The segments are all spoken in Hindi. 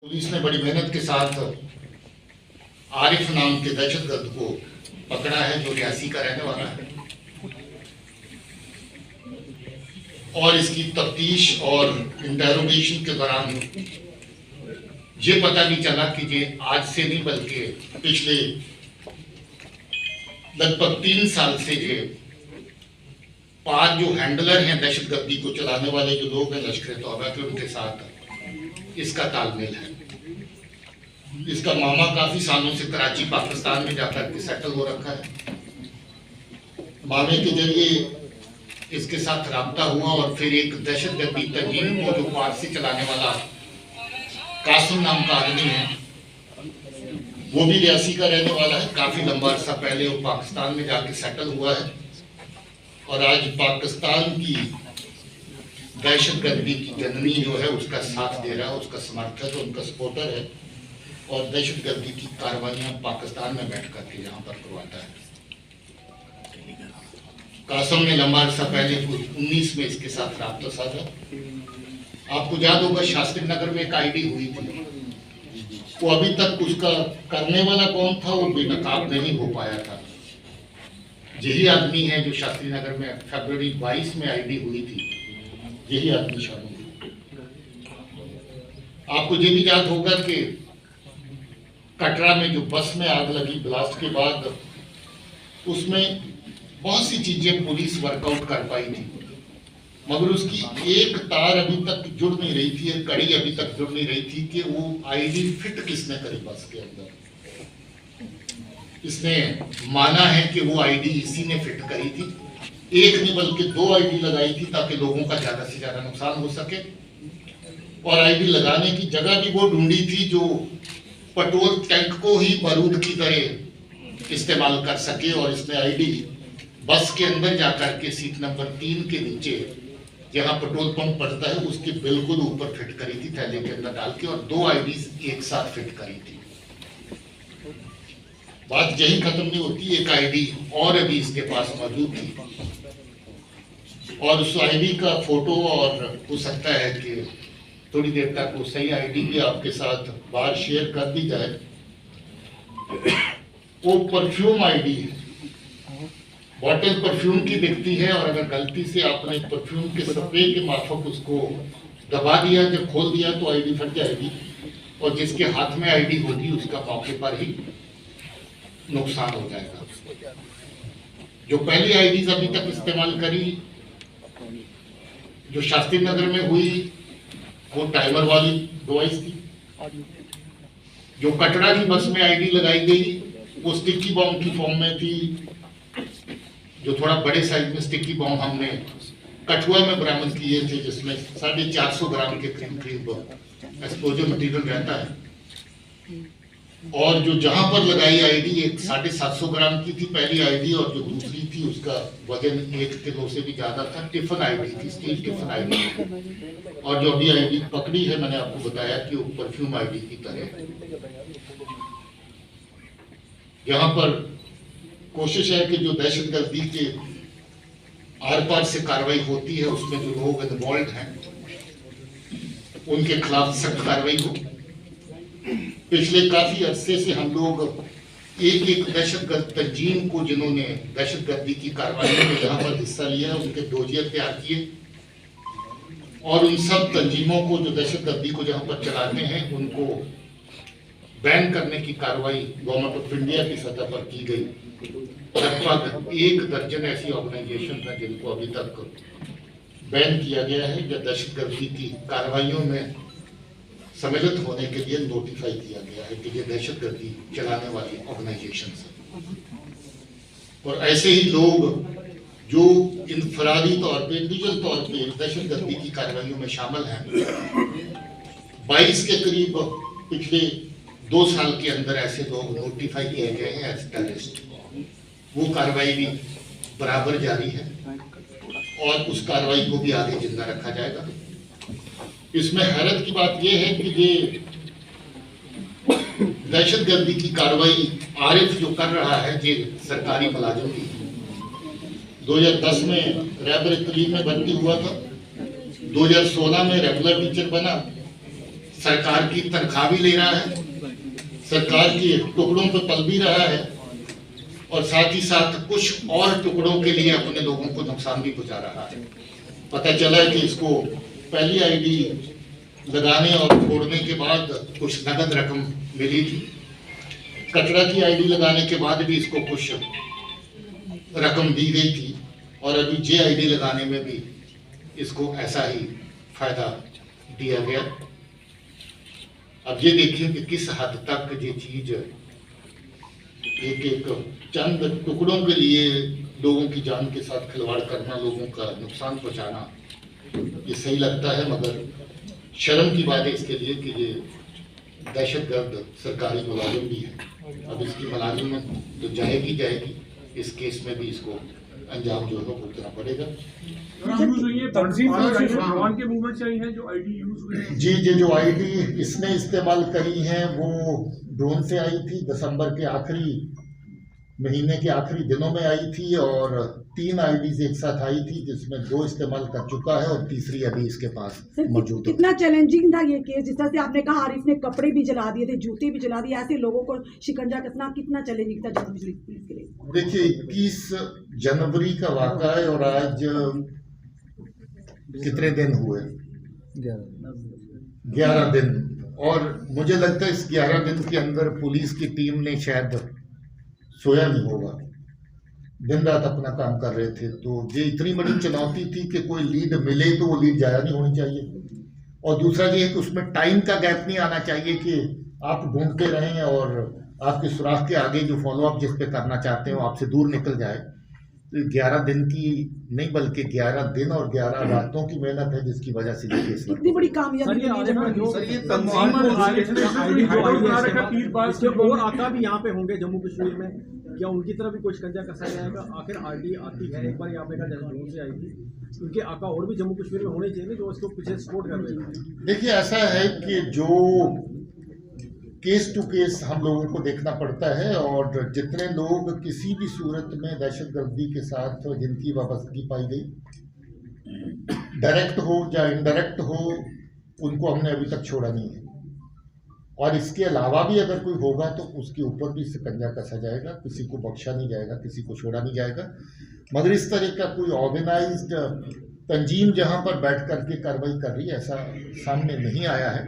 पुलिस ने बड़ी मेहनत के साथ आरिफ नाम के दहशतगर्द को पकड़ा है जो रियासी का रहने वाला है और इसकी तफ्तीश और इंटेरोगेशन के दौरान ये पता नहीं चला कि ये आज से नहीं बल्कि पिछले लगभग 3 साल से ये 5 जो हैंडलर हैं दहशतगर्दी को चलाने वाले जो लोग हैं लश्कर तौबा के, उनके साथ इसका तालमेल है। इसका मामा काफी सालों से कराची पाकिस्तान में जाकर के सेटल हो रखा है। मामे के जरिए इसके साथ राब्ता हुआ और फिर एक दहशतगर्दी तंजीम को जो पारसी चलाने वाला कासिम नाम का आदमी है, वो भी रियासी का रहने वाला है। काफी लंबा अर्सा पहले वो पाकिस्तान में जाके सेटल हुआ है और आज पाकिस्तान की दहशतगर्दी की जननी जो है उसका साथ दे रहा है, उसका समर्थक है, उनका सपोर्टर है और दहशतगर्दी की कार्रवाइयां पाकिस्तान में बैठ करके यहाँ पर करवाता है। कासिम ने लंबा अर्सा पहले 19 में इसके साथ राब्ता साधा। आपको याद होगा शास्त्री नगर में एक आईडी हुई थी, वो अभी तक उसका करने वाला कौन था वो बेनकाब नहीं हो पाया था। यही आदमी है जो शास्त्री नगर में फरवरी 22 में आईडी हुई थी, यही आदमी शामिल। आपको ये भी याद होगा कि कटरा में जो बस में आग लगी ब्लास्ट के बाद, उसमें बहुत सी चीजें पुलिस वर्कआउट कर पाई थी, मगर उसकी एक तार अभी तक जुड़ नहीं रही थी, एक कड़ी अभी तक जुड़ नहीं रही थी कि वो आईडी फिट किसने करी बस के अंदर। इसने माना है कि वो आईडी इसी ने फिट करी थी, एक नहीं बल्कि 2 आईडी लगाई थी ताकि लोगों का ज्यादा से ज्यादा नुकसान हो सके। और आईडी लगाने की जगह भी वो ढूंढी थी जो पेट्रोल टैंक को ही बारूद की तरह इस्तेमाल कर सके। और इसने आईडी बस के अंदर जाकर के सीट नंबर 3 के नीचे जहां पेट्रोल पंप पड़ता है उसके बिल्कुल ऊपर फिट करी थी, थैले के अंदर डाल के, और 2 आईडीज एक साथ फिट करी थी। बात यही खत्म नहीं होती, एक आईडी और अभी इसके पास मौजूद थी और उस आईडी का फोटो और हो सकता है कि थोड़ी देर तक वो सही आईडी भी आपके साथ बाहर शेयर कर दी जाए। वो परफ्यूम आईडी है, बॉटल परफ्यूम की दिखती है और अगर गलती से आपने परफ्यूम के स्प्रे के माफक उसको दबा दिया, जब खोल दिया तो आईडी फट जाएगी और जिसके हाथ में आईडी होगी उसका मौके पर ही नुकसान हो जाएगा। जो पहली आईडीज अभी तक इस्तेमाल करी जो शास्त्री नगर में हुई वो टाइमर वाली डिवाइस थी। जो कटरा की बस में आईडी लगाई गई वो स्टिकी बॉम्ब की फॉर्म में थी, जो थोड़ा बड़े साइज में स्टिकी बॉम्ब हमने कठुआ में बरामद किए थे, जिसमें 450 ग्राम के करीब एक्सप्लोजिव मटेरियल रहता है। और जो जहां पर लगाई आईडी एक 750 ग्राम की थी पहली आईडी, और जो दूसरी थी उसका वजन 1 किलो से भी ज्यादा था। टिफिन आईडी थी, स्टील टिफिन आईडी। और जो अभी आईडी पकड़ी है मैंने आपको बताया कि वो परफ्यूम आईडी की तरह। यहाँ पर कोशिश है कि जो दहशतगर्दी के आर पार से कार्रवाई होती है उसमें जो लोग इन्वॉल्व हैं उनके खिलाफ सख्त कार्रवाई हो। पिछले काफी अरसे से हम लोग एक दहशतगर्द तंजीम को जिन्होंने दहशतगर्दी की कार्रवाई में यहाँ पर हिस्सा लिया उनके डोजियर तैयार किए और उन सब तंजीमों को जो दहशतगर्दी को जहाँ पर चलाते हैं उनको बैन करने की कार्रवाई गवर्नमेंट ऑफ इंडिया की सतह पर की गई। लगभग 1 दर्जन ऐसी ऑर्गेनाइजेशन है जिनको अभी तक बैन किया गया है या दहशतगर्दी की कार्रवाइयों में सम्मिलित होने के लिए नोटिफाई किया गया है कि ये दहशतगर्दी चलाने वाली ऑर्गेनाइजेशन है। और ऐसे ही लोग जो इनफरादी तौर पे इंडिविजुअल तौर पे दहशतगर्दी की कार्रवाइयों में शामिल हैं, 22 के करीब पिछले 2 साल के अंदर ऐसे लोग नोटिफाई किए गए हैं एज टेररिस्ट। वो कार्रवाई भी बराबर जारी है और उस कार्रवाई को भी आगे जिंदा रखा जाएगा। इसमें हैरत की बात यह है कि ये दहशतगर्दी की कार्रवाई आरिफ जो कर रहा है ये सरकारी मुलाजिम थी। 2010 में रहबर तलीम में भर्ती हुआ था, 2016 में रेगुलर टीचर बना, सरकार की तनख्वाह भी ले रहा है, सरकार के टुकड़ों पर पल भी रहा है और साथ ही साथ कुछ और टुकड़ों के लिए अपने लोगों को नुकसान भी पहुंचा रहा है। पता चला है कि इसको पहली आईडी लगाने और छोड़ने के बाद कुछ नगद रकम मिली थी, कटरा की आईडी लगाने के बाद भी इसको कुछ रकम दी गई थी और अभी जे आईडी लगाने में भी इसको ऐसा ही फायदा दिया गया। अब ये देखिए कि किस हद तक ये चीज एक एक चंद टुकड़ों के लिए लोगों की जान के साथ खिलवाड़ करना, लोगों का नुकसान पहुंचाना, ये सही लगता है। मगर शर्म की बात है इसके लिए कि ये दहशतगर्द सरकारी मुलाजिम भी है। अब इसकी मुलाजिमत तो जाएगी, इस केस में भी इसको अंजाम जो है भुगतना पड़ेगा। जी जो आईडी इसने इस्तेमाल करी है वो ड्रोन से आई थी, दिसंबर के आखिरी महीने के आखिरी दिनों में आई थी और 3 आईडीज एक साथ आई थी जिसमें 2 इस्तेमाल कर चुका है और तीसरी अभी इसके पास मौजूद है। कितना चैलेंजिंग था ये केस, जिस तरह से आपने कहा आरिफ ने कपड़े भी जला दिए थे, जूते भी जला दिए, ऐसे लोगों को शिकंजा कसना कितना चैलेंजिंग था जम्मू कश्मीर पुलिस के लिए? देखिए 21 जनवरी का वाक़ा है और आज कितने दिन हुए? 11 दिन। और मुझे लगता है इस 11 दिन के अंदर पुलिस की टीम ने शायद सोया नहीं होगा, दिन रात अपना काम कर रहे थे। तो ये इतनी बड़ी चुनौती थी कि कोई लीड मिले तो वो लीड जाया नहीं होनी चाहिए और दूसरा ये है कि उसमें टाइम का गैप नहीं आना चाहिए कि आप ढूंढते रहें और आपके सुराग के आगे जो फॉलोअप जिस पे करना चाहते हो आपसे दूर निकल जाए। तो 11 दिन की नहीं बल्कि 11 दिन और 11 रातों की मेहनत है जिसकी वजह से ये केस इतनी बड़ी कामयाबी और आका भी यहाँ पे होंगे जम्मू कश्मीर में, क्या उनकी तरफ भी कुछ कंजा कसा जाएगा? आखिर आरडी आती है, एक बार यहाँ पे का जम्मू से आई थी, उनके आका और भी जम्मू कश्मीर में होने चाहिए जो उसको पीछे सपोर्ट कर रहे हैं। देखिए ऐसा है कि जो केस टू केस हम लोगों को देखना पड़ता है और जितने लोग किसी भी सूरत में दहशतगर्दी के साथ जिनकी वाबस्तगी पाई गई, डायरेक्ट हो या इनडायरेक्ट हो, उनको हमने अभी तक छोड़ा नहीं है और इसके अलावा भी अगर कोई होगा तो उसके ऊपर भी शिकंजा कसा जाएगा, किसी को बख्शा नहीं जाएगा, किसी को छोड़ा नहीं जाएगा। मगर इस तरह का कोई ऑर्गेनाइज्ड तंजीम जहां पर बैठ करके कार्रवाई कर रही है ऐसा सामने नहीं आया है।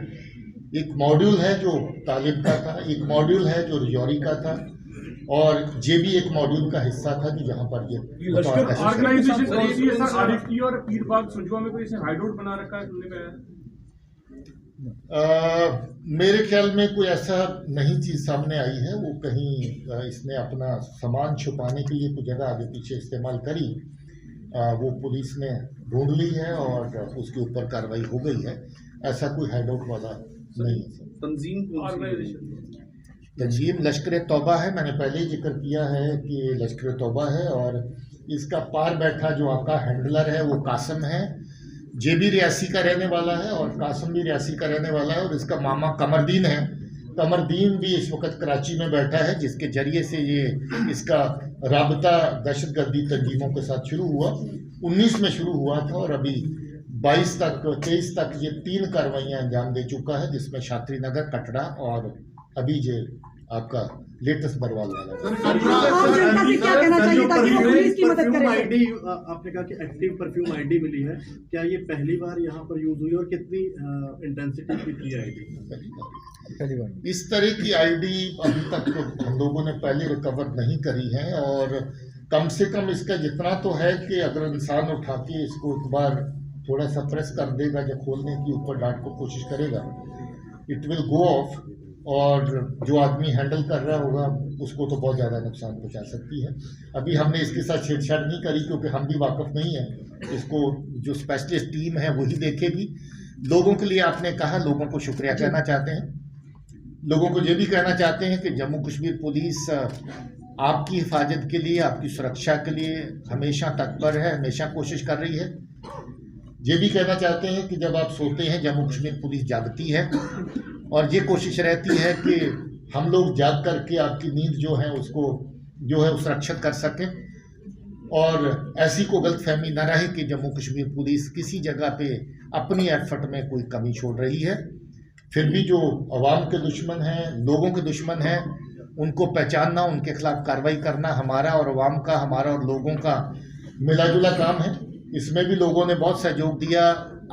एक मॉड्यूल है जो तालिब का था, एक मॉड्यूल है जो रिजौरी का था और ये भी एक मॉड्यूल का हिस्सा था कि जहां पर ये मेरे ख्याल में कोई ऐसा नई चीज सामने आई है। वो कहीं इसने अपना सामान छुपाने के लिए कुछ जगह आगे पीछे इस्तेमाल करी, वो पुलिस ने ढूंढ ली है और उसके ऊपर कार्रवाई हो गई है। ऐसा कोई हाइडआउट वाला नहीं। तंजीम लश्कर तौबा है, मैंने पहले ही जिक्र किया है कि लश्कर तौबा है और इसका पार बैठा जो आपका हैंडलर है वो कासम है, जे भी रियासी का रहने वाला है और कासम भी रियासी का रहने वाला है और इसका मामा कमरदीन है। कमरदीन भी इस वक्त कराची में बैठा है जिसके जरिए से ये इसका राबता दहशतगर्दी तंजीमों के साथ शुरू हुआ, 19 में शुरू हुआ था और अभी 23 तक ये 3 कार्रवाइयाँ अंजाम दे चुका है जिसमें शास्त्री नगर, कटरा और अभी ये आपका लेटेस्ट बरवाल वाला। आईडी आपने कहा कि एक्टिव परफ्यूम आईडी मिली है, क्या ये पहली बार यहाँ पर यूज हुई और कितनी इंटेंसिटी की थी आईडी? इस तरह की आईडी अभी तक तो हम लोगों ने पहले रिकवर नहीं करी है और कम से कम इसका जितना तो है कि अगर इंसान उठा के इसको एक बार थोड़ा सा प्रेस कर देगा या खोलने की ऊपर डांट को कोशिश करेगा, इट विल गो ऑफ और जो आदमी हैंडल कर रहा होगा उसको तो बहुत ज़्यादा नुकसान पहुंचा सकती है। अभी हमने इसके साथ छेड़छाड़ नहीं करी क्योंकि हम भी वाकिफ नहीं हैं, इसको जो स्पेशलिस्ट टीम है वही देखेगी। लोगों के लिए आपने कहा, लोगों को शुक्रिया कहना चाहते हैं, लोगों को ये भी कहना चाहते हैं कि जम्मू कश्मीर पुलिस आपकी हिफाजत के लिए, आपकी सुरक्षा के लिए हमेशा तत्पर है, हमेशा कोशिश कर रही है। ये भी कहना चाहते हैं कि जब आप सोते हैं जम्मू कश्मीर पुलिस जागती है और ये कोशिश रहती है कि हम लोग जाग करके आपकी नींद जो है उसको जो है सुरक्षित कर सकें और ऐसी को गलतफहमी न रहे कि जम्मू कश्मीर पुलिस किसी जगह पे अपनी एफर्ट में कोई कमी छोड़ रही है। फिर भी जो अवाम के दुश्मन हैं, लोगों के दुश्मन हैं, उनको पहचानना, उनके खिलाफ कार्रवाई करना हमारा और अवाम का, हमारा और लोगों का मिला-जुला काम है। इसमें भी लोगों ने बहुत सहयोग दिया।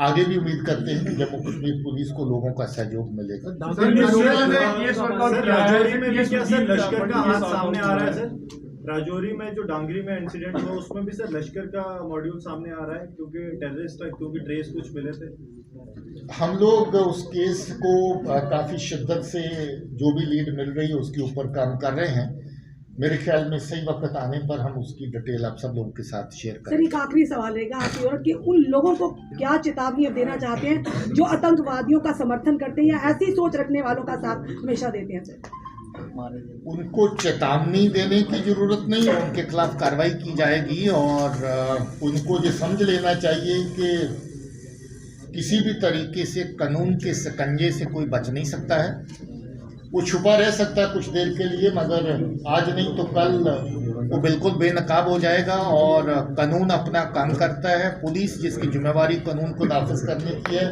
आगे भी उम्मीद करते हैं कि जम्मू कश्मीर पुलिस को लोगों का सहयोग मिलेगा। लश्कर का हाथ सामने आ रहा है सर। राजौरी में जो डांगरी में इंसिडेंट हुआ उसमें भी सर लश्कर का मॉड्यूल सामने आ रहा है, क्योंकि टेररिस्ट क्योंकि ट्रेस कुछ मिले थे। हम लोग उस केस को काफ़ी शिद्दत से जो भी लीड मिल रही है उसके ऊपर काम कर रहे हैं। मेरे ख्याल में सही वक्त आने पर हम उसकी डिटेल आप सब लोगों के साथ शेयर सर करेंगे। एक आखिरी सवाल रहेगा आपकी ओर कि उन लोगों को क्या चेतावनी अब देना चाहते हैं जो आतंकवादियों का समर्थन करते हैं या ऐसी सोच रखने वालों का साथ हमेशा देते हैं सर? उनको चेतावनी देने की जरूरत नहीं है, उनके खिलाफ कार्रवाई की जाएगी और उनको ये समझ लेना चाहिए कि किसी भी तरीके से कानून के शिकंजे से कोई बच नहीं सकता है। वो छुपा रह सकता है कुछ देर के लिए, मगर आज नहीं तो कल वो बिल्कुल बेनकाब हो जाएगा और कानून अपना काम करता है। पुलिस जिसकी जिम्मेवारी कानून को नाफिज करने की है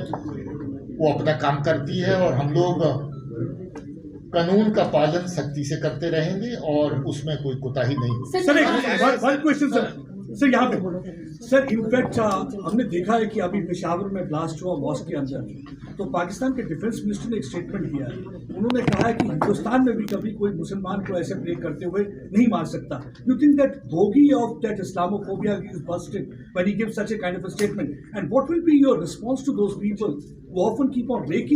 वो अपना काम करती है और हम लोग कानून का पालन सख्ती से करते रहेंगे और उसमें कोई कोताही नहीं। सर एक क्वेश्चन सर यहाँ पे सर इनफैक्ट हमने देखा है कि अभी पेशावर में ब्लास्ट हुआ मॉस्क के अंदर, तो पाकिस्तान के डिफेंस मिनिस्टर ने एक स्टेटमेंट किया है। उन्होंने कहा है कि हिंदुस्तान में भी कभी कोई मुसलमान को ऐसे ब्रेक करते हुए नहीं मार सकता। You think that bogey of that Islamophobia is busted when he gives such a kind of a statement, and what will be your response to those people who often keep on breaking